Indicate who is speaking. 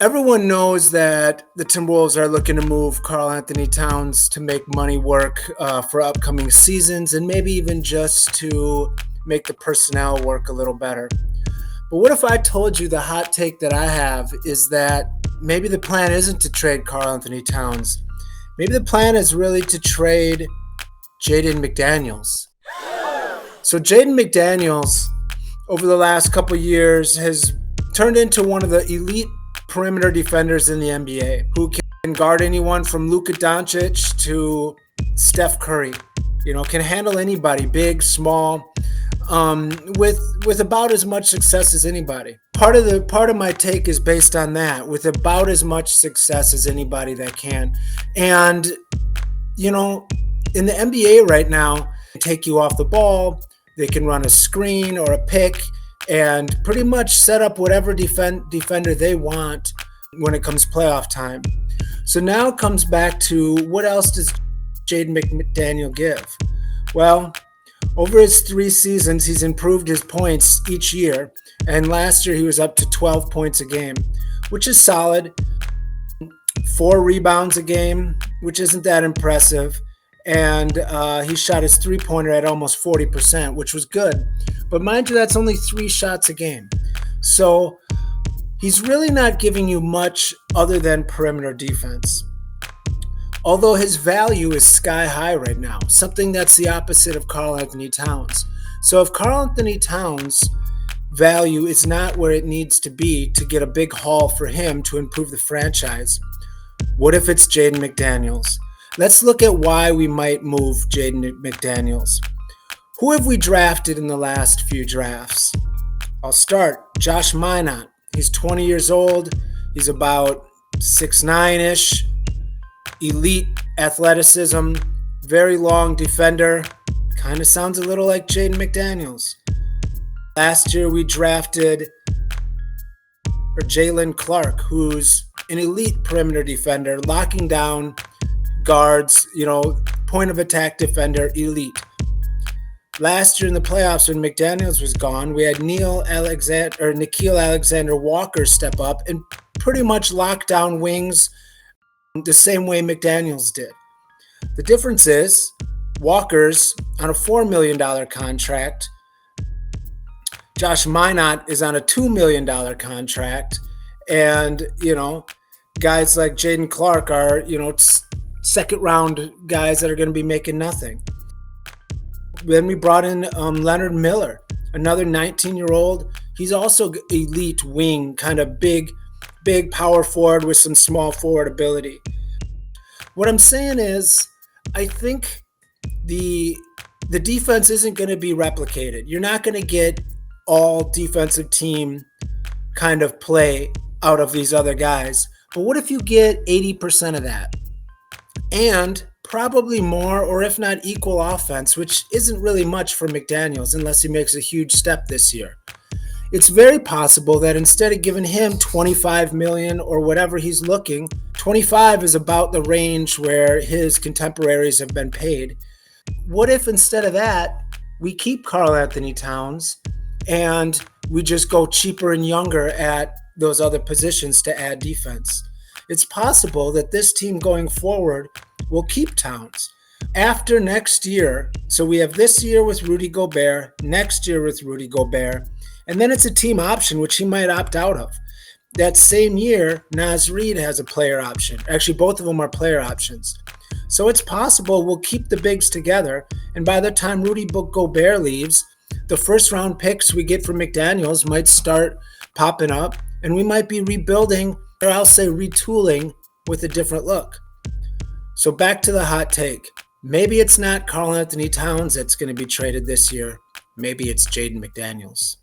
Speaker 1: Everyone knows that the Timberwolves are looking to move Karl Anthony Towns to make money work for upcoming seasons and maybe even just to make the personnel work a little better. But what if I told you the hot take that I have is that maybe the plan isn't to trade Karl Anthony Towns? Maybe the plan is really to trade Jaden McDaniels. So Jaden McDaniels, over the last couple years, has turned into one of the elite perimeter defenders in the NBA who can guard anyone from Luka Doncic to Steph Curry. Can handle anybody, big, small, with about as much success as anybody. Part of my take is based on that, with about as much success as anybody that can. And in the NBA right now, they take you off the ball. They can run a screen or a pick and pretty much set up whatever defender they want when it comes playoff time. So now it comes back to, what else does Jaden McDaniel give? Well, over his 3 seasons, he's improved his points each year. And last year he was up to 12 points a game, which is solid. 4 rebounds a game, which isn't that impressive. And he shot his three-pointer at almost 40%, which was good. But mind you, that's only 3 shots a game. So he's really not giving you much other than perimeter defense. Although his value is sky high right now, something that's the opposite of Karl Anthony Towns. So if Karl Anthony Towns' value is not where it needs to be to get a big haul for him to improve the franchise, what if it's Jaden McDaniels? Let's look at why we might move Jaden McDaniels. Who have we drafted in the last few drafts? I'll start. Josh Minot. He's 20 years old. He's about 6'9"-ish. Elite athleticism. Very long defender. Kind of sounds a little like Jaden McDaniels. Last year we drafted Jalen Clark, who's an elite perimeter defender, locking down guards, point of attack defender, elite. Last year in the playoffs, when McDaniels was gone, we had Nickeil Alexander-Walker step up and pretty much lock down wings the same way McDaniels did. The difference is Walker's on a $4 million contract. Josh Minot is on a $2 million contract. And, guys like Jaden Clark are, second round guys that are going to be making nothing. Then we brought in Leonard Miller, another 19-year-old. He's also elite wing, kind of big power forward with some small forward ability. What I'm saying is, I think the defense isn't going to be replicated. You're not going to get all defensive team kind of play out of these other guys. But what if you get 80% of that? And probably more, or if not equal, offense, which isn't really much for McDaniels unless he makes a huge step this year. It's very possible that instead of giving him $25 million or whatever he's looking, 25 is about the range where his contemporaries have been paid. What if instead of that, we keep Karl Anthony Towns and we just go cheaper and younger at those other positions to add defense? It's possible that this team going forward will keep Towns. After next year, so we have this year with Rudy Gobert, next year with Rudy Gobert, and then it's a team option, which he might opt out of. That same year, Naz Reid has a player option. Actually, both of them are player options. So it's possible we'll keep the bigs together, and by the time Rudy Gobert leaves, the first round picks we get from McDaniels might start popping up, and we might be rebuilding, or I'll say retooling, with a different look. So back to the hot take. Maybe it's not Karl Anthony Towns that's going to be traded this year. Maybe it's Jaden McDaniels.